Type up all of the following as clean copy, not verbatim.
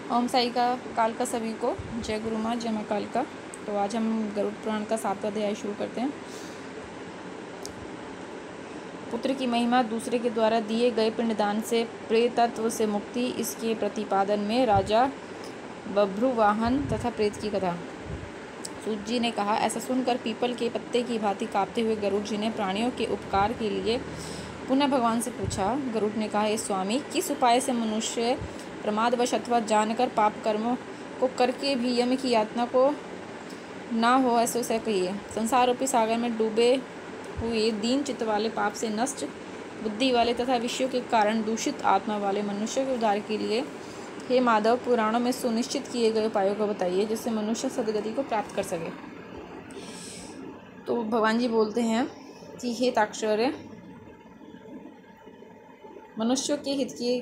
ओम साई का काल का सभी को जय गुरु माँ जय माँ काल का। तो आज हम गरुड़ पुराण का 7वां अध्याय शुरू करते हैं। पुत्र की महिमा, दूसरे के द्वारा दिए गए पिंडदान से प्रेतत्व से मुक्ति, इसके प्रतिपादन में राजा बभ्रुवाहन तथा प्रेत की कथा। सूत जी ने कहा, ऐसा सुनकर पीपल के पत्ते की भांति कांपते हुए गरुड़ जी ने प्राणियों के उपकार के लिए पुनः भगवान से पूछा। गरुड़ ने कहा, हे स्वामी, किस उपाय से मनुष्य प्रमादवश अथवा जानकर पाप कर्मों को करके भी यम की यातना को ना हो, ऐसे उसे कहिए। संसार रूपी सागर में डूबे हुए दीन चित्त वाले, पाप से नष्ट बुद्धि वाले तथा विषयों के कारण दूषित आत्मा वाले मनुष्य के उद्धार के लिए हे माधव, पुराणों में सुनिश्चित किए गए उपायों को बताइए, जिससे मनुष्य सदगति को प्राप्त कर सके। तो भगवान जी बोलते हैं कि हे ताक्षर्य, मनुष्यों के हित की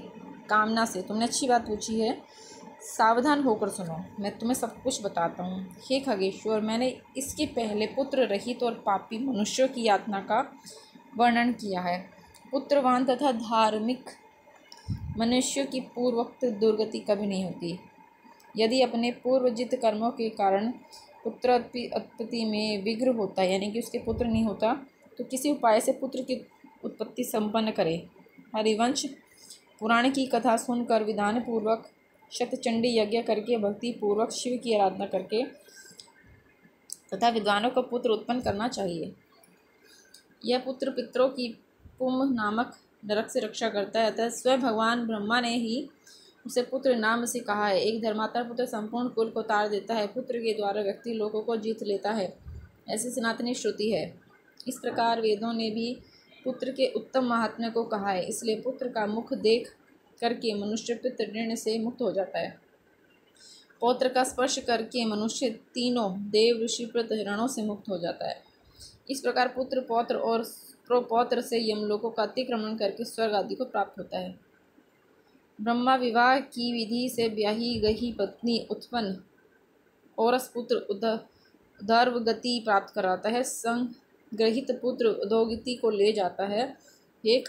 कामना से तुमने अच्छी बात पूछी है। सावधान होकर सुनो, मैं तुम्हें सब कुछ बताता हूँ। हे खगेश्वर, मैंने इसके पहले पुत्र रहित और पापी मनुष्यों की यातना का वर्णन किया है। पुत्रवान तथा धार्मिक मनुष्यों की पूर्वोक्त दुर्गति कभी नहीं होती। यदि अपने पूर्वजित कर्मों के कारण पुत्र उत्पत्ति में विघ्न होता है, यानी कि उसके पुत्र नहीं होता, तो किसी उपाय से पुत्र की उत्पत्ति संपन्न करे। हरिवंश पुराण की कथा सुनकर विधान पूर्वक शतचंडी यज्ञ करके भक्ति पूर्वक शिव की आराधना करके तथा विद्वानों को पुत्र उत्पन्न करना चाहिए। यह पुत्र पितरों की पुम नामक नरक से रक्षा करता है। अतः स्वयं भगवान ब्रह्मा ने ही उसे पुत्र नाम से कहा है। एक धर्मात्मा पुत्र संपूर्ण कुल को तार देता है। पुत्र के द्वारा व्यक्ति लोगों को जीत लेता है, ऐसी सनातनी श्रुति है। इस प्रकार वेदों ने भी पुत्र के उत्तम महात्म्य को कहा है। इसलिए पुत्र का मुख देख करके मनुष्य पितृ ऋण से मुक्त हो जाता है। पौत्र का स्पर्श करके मनुष्य तीनों देव ऋषि प्रत ऋणों से मुक्त हो जाता है। इस प्रकार पुत्र, पौत्र और प्रोपौत्र से यमलोकों का अतिक्रमण करके स्वर्ग आदि को प्राप्त होता है। ब्रह्मा विवाह की विधि से ब्याही गई पत्नी उत्पन्न औरस पुत्र उधर्व गति प्राप्त कराता है। संग्रहित पुत्र अधोगति को ले जाता है। हे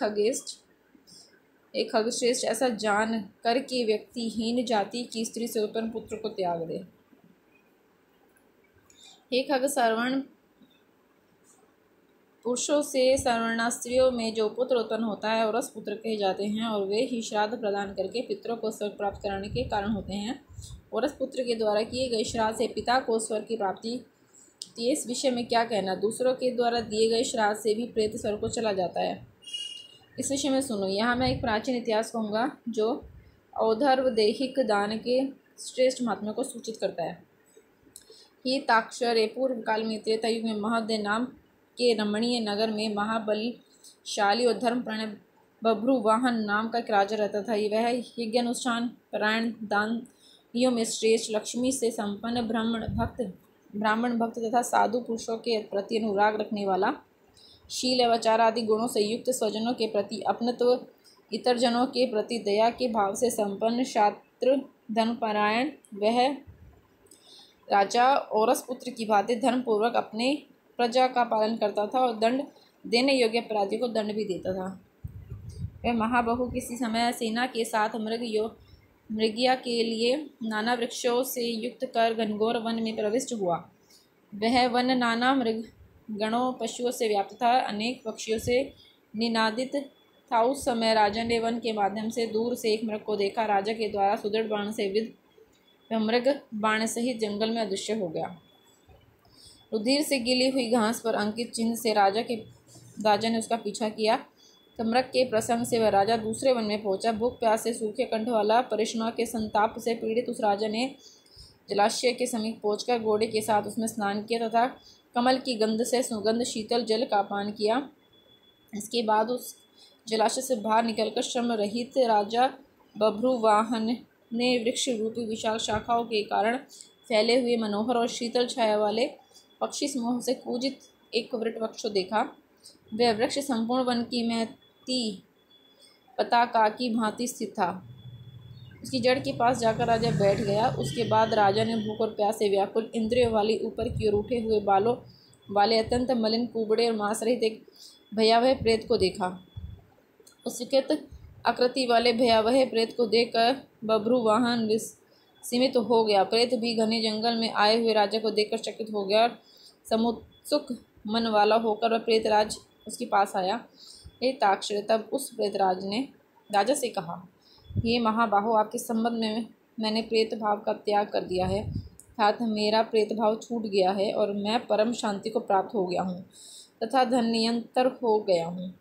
खगश्रेष्ठ, ऐसा जान कर के व्यक्ति हीन जाति की स्त्री से उत्पन्न पुत्र को त्याग दे। हे खग श्रवण, पुरुषों से श्रवणा स्त्रियों में जो पुत्र उत्पन्न होता है औरस पुत्र कहे जाते हैं, और वे ही श्राद्ध प्रदान करके पितरों को स्वर्ग प्राप्त कराने के कारण होते हैं। औरस पुत्र के द्वारा किए गए श्राद्ध से पिता को स्वर्ग की प्राप्ति। इस विषय में क्या कहना। दूसरों के द्वारा दिए गए श्राद्ध से भी प्रेत स्वर्ग को चला जाता है। इस विषय में सुनो। यहाँ मैं एक प्राचीन इतिहास कहूँगा जो औधर्वदेहिक दान के श्रेष्ठ महात्मा को सूचित करता है। ये ताक्षर्य, पूर्व काल में त्रेता युग में महोदय नाम के रमणीय नगर में महाबलशाली और धर्मप्राण बभ्रुवाहन नाम का एक राजा रहता था। वह यज्ञानुष्ठान परायण, दानियों में श्रेष्ठ, लक्ष्मी से संपन्न, ब्राह्मण भक्त तथा साधु पुरुषों के प्रति अनुराग रखने वाला, शील एवं आदि गुणों से युक्त, स्वजनों के प्रति अपनत्व, इतर जनों के प्रति दया के भाव से संपन्न, शास्त्र धर्मपरायण वह राजा औरस पुत्र की भांति धर्मपूर्वक अपने प्रजा का पालन करता था और दंड देने योग्य अपराधियों को दंड भी देता था। वह महाबहु किसी समय सेना के साथ मृगिया के लिए नाना वृक्षों से युक्त कर घनघोर वन में प्रविष्ट हुआ। वह वन नाना मृग गणों पशुओं से व्याप्त था, अनेक पक्षियों से निनादित था। उस समय राजा ने वन के माध्यम से दूर से एक मृग को देखा। राजा के द्वारा सुदृढ़ बाण से विद्ध वह मृग बाण सहित जंगल में अदृश्य हो गया। रुधिर से गिली हुई घास पर अंकित चिन्ह से राजा ने उसका पीछा किया। मृग के प्रसंग से वह राजा दूसरे वन में पहुंचा। भूख प्यास से सूखे कंठ वाला, परिश्रम के संताप से पीड़ित उस राजा ने जलाशय के समीप पहुंचकर घोड़े के साथ उसमें स्नान किया तथा कमल की गंध से सुगंध शीतल जल का पान किया। इसके बाद उस जलाशय से बाहर निकलकर श्रम रहित राजा बभ्रुवाहन ने वृक्ष रूपी विशाल शाखाओं के कारण फैले हुए मनोहर और शीतल छाया वाले पक्षी समूह से पूजित एक वृक्ष वृक्ष देखा। वह वृक्ष संपूर्ण वन की महती पताका की भांति स्थित था। उसकी जड़ के पास जाकर राजा बैठ गया। उसके बाद राजा ने भूख और प्यास से व्याकुल, इंद्रियों वाली, ऊपर की ओर उठे हुए बालों वाले, अत्यंत मलिन, कुबड़े और मांस रहित एक भयावह प्रेत को देखा। उस विकृत आकृति वाले भयावह प्रेत को देखकर बभ्रुवाहन सीमित हो गया। प्रेत भी घने जंगल में आए हुए राजा को देखकर चकित हो गया और समुत्सुक मन वाला होकर वह प्रेतराज उसके पास आया। हे ताक्षर, तब उस प्रेतराज ने राजा से कहा, ये महाबाहो, आपके संबंध में मैंने प्रेत भाव का त्याग कर दिया है, अर्थात मेरा प्रेत भाव छूट गया है और मैं परम शांति को प्राप्त हो गया हूँ तथा धन्यंतर हो गया हूँ।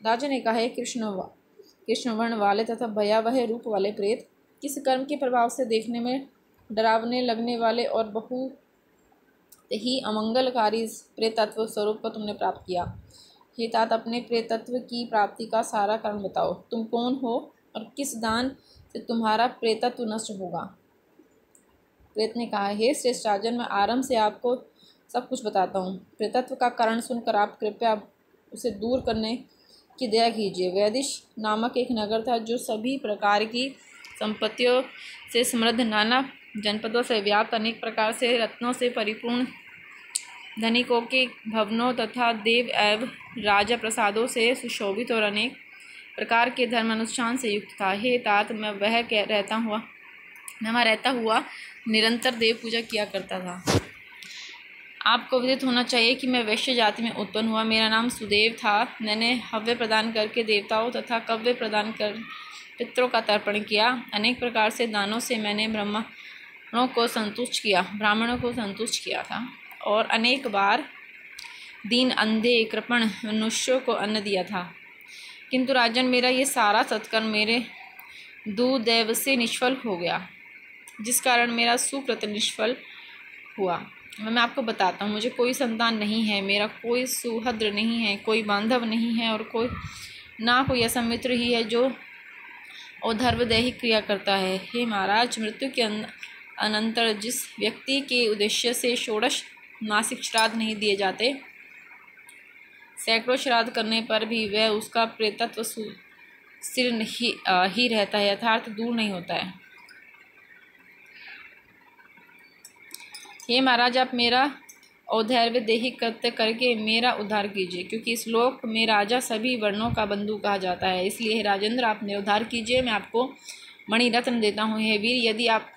राजा ने कहा, है कृष्णवर्ण वाले तथा भयावह रूप वाले प्रेत, किस कर्म के प्रभाव से देखने में डरावने लगने वाले और बहुत ही अमंगलकारी प्रेतत्व स्वरूप को तुमने प्राप्त किया। हे तात, अपने प्रेतत्व की प्राप्ति का सारा कारण बताओ। तुम कौन हो और किस दान से तुम्हारा प्रेतत्व नष्ट होगा। प्रेत ने कहा, हे श्रेष्ठ राजन, मैं आरंभ से आपको सब कुछ बताता हूँ। प्रेतत्व का कारण सुनकर आप कृपया उसे दूर करने की दया कीजिए। वैदिश नामक एक नगर था जो सभी प्रकार की संपत्तियों से समृद्ध, नाना जनपदों से व्याप्त, अनेक प्रकार से रत्नों से परिपूर्ण, धनिकों के भवनों तथा देव एवं राजा प्रसादों से सुशोभित और अनेक प्रकार के धर्मानुष्ठान से युक्त था। हे तात, मैं वहाँ रहता हुआ निरंतर देव पूजा किया करता था। आपको विदित होना चाहिए कि मैं वैश्य जाति में उत्पन्न हुआ। मेरा नाम सुदेव था। मैंने हव्य प्रदान करके देवताओं तथा कव्य प्रदान कर पितरों का तर्पण किया। अनेक प्रकार से दानों से मैंने ब्राह्मणों को संतुष्ट किया था और अनेक बार दीन, अंधे, कृपण मनुष्यों को अन्न दिया था। किंतु राजन, मेरा ये सारा सत्कर्म मेरे दुर्दैव से निष्फल हो गया, जिस कारण मेरा सुकृत निष्फल हुआ। मैं आपको बताता हूँ, मुझे कोई संतान नहीं है, मेरा कोई सुहृद नहीं है, कोई बांधव नहीं है और कोई ऐसा मित्र ही है जो औधर्वदैहिक क्रिया करता है। हे महाराज, मृत्यु के अनंतर जिस व्यक्ति के उद्देश्य से षोडश मासिक श्राद्ध नहीं दिए जाते, सैकड़ों श्राद्ध करने पर भी वह उसका प्रेतत्व स्थिर ही रहता है, यथार्थ दूर नहीं होता है। हे महाराज, आप मेरा औधैर्य दैहिक कृत्य करके मेरा उद्धार कीजिए, क्योंकि इस लोक में राजा सभी वर्णों का बंधु कहा जाता है। इसलिए हे राजेंद्र, आप मेरा उद्धार कीजिए। मैं आपको मणिरत्न देता हूँ। हे वीर, यदि आप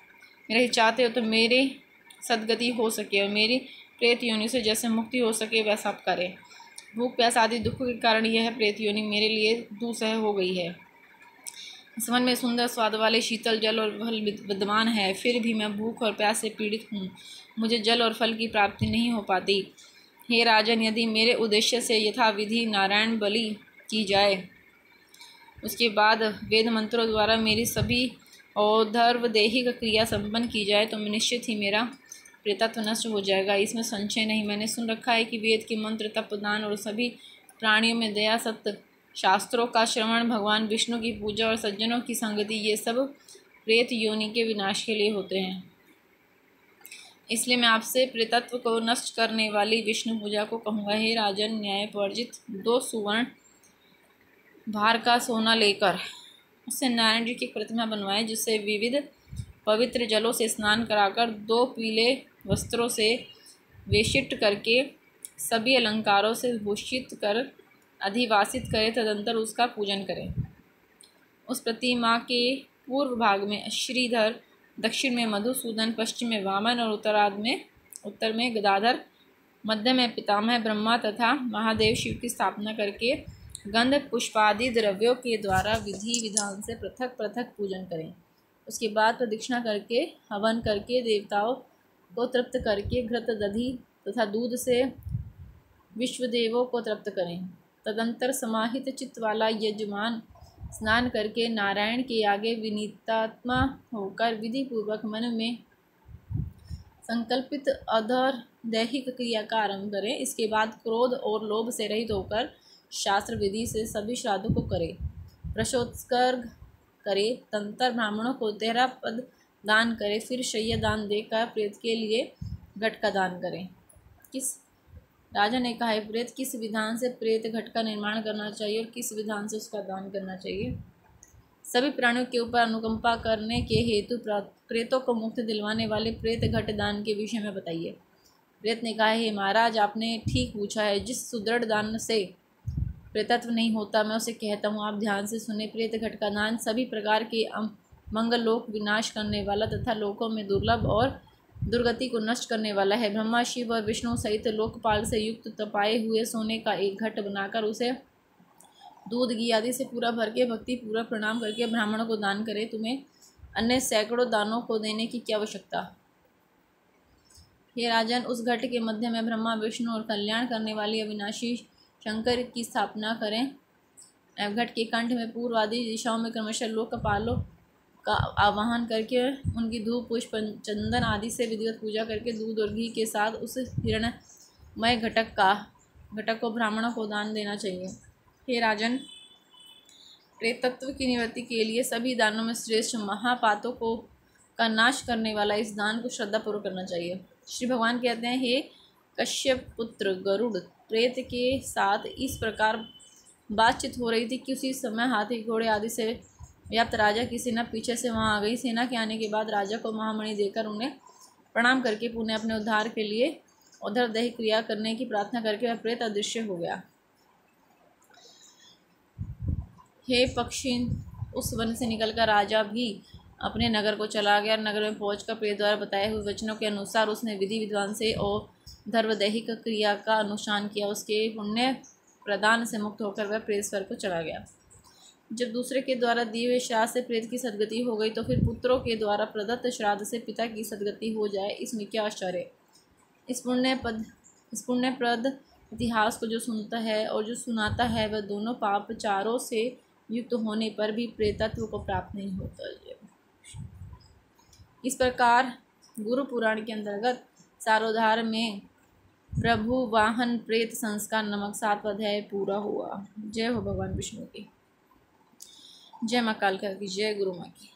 मेरा ही चाहते हो तो मेरी सद्गति हो सके और मेरी प्रेत योनि से जैसे मुक्ति हो सके वैसा आप करें। भूख, प्यास आदि दुखों के कारण यह प्रेत योनि मेरे लिए दुस्सह हो गई है। इस वन में सुंदर स्वाद वाले शीतल जल और फल विद्यमान है, फिर भी मैं भूख और प्यास से पीड़ित हूँ। मुझे जल और फल की प्राप्ति नहीं हो पाती। हे राजन, यदि मेरे उद्देश्य से यथाविधि नारायण बलि की जाए, उसके बाद वेद मंत्रों द्वारा मेरी सभी औधर्वदैहिक क्रिया संपन्न की जाए, तो निश्चित ही मेरा प्रेतत्व नष्ट हो जाएगा। इसमें संशय नहीं। मैंने सुन रखा है कि वेद के मंत्र, तप, दान और सभी प्राणियों में दया, सत्य, शास्त्रों का श्रवण, भगवान विष्णु की पूजा और सज्जनों की संगति, ये सब प्रेत योनि के विनाश के लिए होते हैं। इसलिए मैं आपसे प्रेतत्व को नष्ट करने वाली विष्णु पूजा को कहूँगा। हे राजन, न्यायवर्जित 2 सुवर्ण भार का सोना लेकर उससे नारायण जी की प्रतिमा बनवाएं, जिससे विविध पवित्र जलों से स्नान कराकर 2 पीले वस्त्रों से वेशिट करके सभी अलंकारों से भूषित कर अधिवासित करें। तदंतर उसका पूजन करें। उस प्रतिमा के पूर्व भाग में श्रीधर, दक्षिण में मधुसूदन, पश्चिम में वामन और उत्तर में गदाधर, मध्य में पितामह ब्रह्मा तथा महादेव शिव की स्थापना करके गंध पुष्पादि द्रव्यों के द्वारा विधि विधान से पृथक पृथक पूजन करें। उसके बाद प्रदक्षिणा करके हवन करके देवताओं को तृप्त करके घृत, दधि तथा दूध से विश्वदेवों को तृप्त करें। तदंतर समाहित चित्त वाला यजमान स्नान करके नारायण के आगे विनीतात्मा होकर विधि पूर्वक मन में संकल्पित अधर दैहिक क्रिया का आरंभ करें। इसके बाद क्रोध और लोभ से रहित होकर शास्त्र विधि से सभी श्राद्धों को करें। प्रशोत्सर्ग करे, तंत्र ब्राह्मणों को 13 पद दान करें, फिर शय्या दान देकर प्रेत के लिए घट का दान करें। राजा ने कहा, प्रेत किस विधान से प्रेत घट का निर्माण करना चाहिए और किस विधान से उसका दान करना चाहिए? सभी प्राणियों के ऊपर अनुकंपा करने के हेतु प्रेतों को मुक्ति दिलवाने वाले प्रेत घट दान के विषय में बताइए। प्रेत ने कहा, हे महाराज, आपने ठीक पूछा है। जिस सुदृढ़ दान से प्रेतत्व नहीं होता, मैं उसे कहता हूँ, आप ध्यान से सुने। प्रेत घट का दान सभी प्रकार के मंगल लोक विनाश करने वाला तथा लोकों में दुर्लभ और दुर्गति को नष्ट करने वाला है। ब्रह्मा, शिव और विष्णु सहित लोकपाल से युक्त तपाए हुए सोने का एक घट बनाकर उसे दूध घी आदि से पूरा भर के भक्ति पूर्वक प्रणाम करके ब्राह्मणों को दान करे। तुम्हें अन्य सैकड़ों दानों को देने की क्या आवश्यकता। हे राजन, उस घट के मध्य में ब्रह्मा, विष्णु और कल्याण करने वाली अविनाशी शंकर की स्थापना करें। घट के कंठ में पूर्व आदि दिशाओं में क्रमशः लोकपालों का आवाहन करके उनकी धूप, पुष्प, चंदन आदि से विधिवत पूजा करके दूध और घी के साथ उस हिरणमय घटक को ब्राह्मणों को दान देना चाहिए। हे राजन, प्रेत तत्व की निवृत्ति के लिए सभी दानों में श्रेष्ठ महापातों का नाश करने वाला इस दान को श्रद्धापूर्वक करना चाहिए। श्री भगवान कहते हैं, हे कश्यप पुत्र गरुड़, प्रेत के साथ इस प्रकार बातचीत हो रही थी कि उसी समय हाथी, घोड़े आदि से व्याप्त राजा की सेना पीछे से वहां आ गई। सेना के आने के बाद राजा को महामणि देकर उन्हें प्रणाम करके पुनः अपने उद्धार के लिए उधर दही क्रिया करने की प्रार्थना करके वह प्रेत अदृश्य हो गया। हे पक्षी, उस वन से निकलकर राजा भी अपने नगर को चला गया। नगर में पहुंचकर प्रेत द्वारा बताए हुए वचनों के अनुसार उसने विधि विद्वान से और धर्मदैहिक क्रिया का अनुष्ठान किया। उसके पुण्य प्रदान से मुक्त होकर वह प्रेत स्वर्ग को चला गया। जब दूसरे के द्वारा दिए हुए श्राद्ध से प्रेत की सद्गति हो गई तो फिर पुत्रों के द्वारा प्रदत्त श्राद्ध से पिता की सद्गति हो जाए, इसमें क्या आश्चर्य। इस पुण्यप्रद इतिहास को जो सुनता है और जो सुनाता है वह दोनों पापचारों से युक्त होने पर भी प्रेतत्व को प्राप्त नहीं होता। इस प्रकार गुरु पुराण के अंतर्गत सारोद्धार में प्रभु वाहन प्रेत संस्कार नामक 7वां अध्याय पूरा हुआ। जय हो भगवान विष्णु की। जय मां कालिका की, जय गुरु माँ की।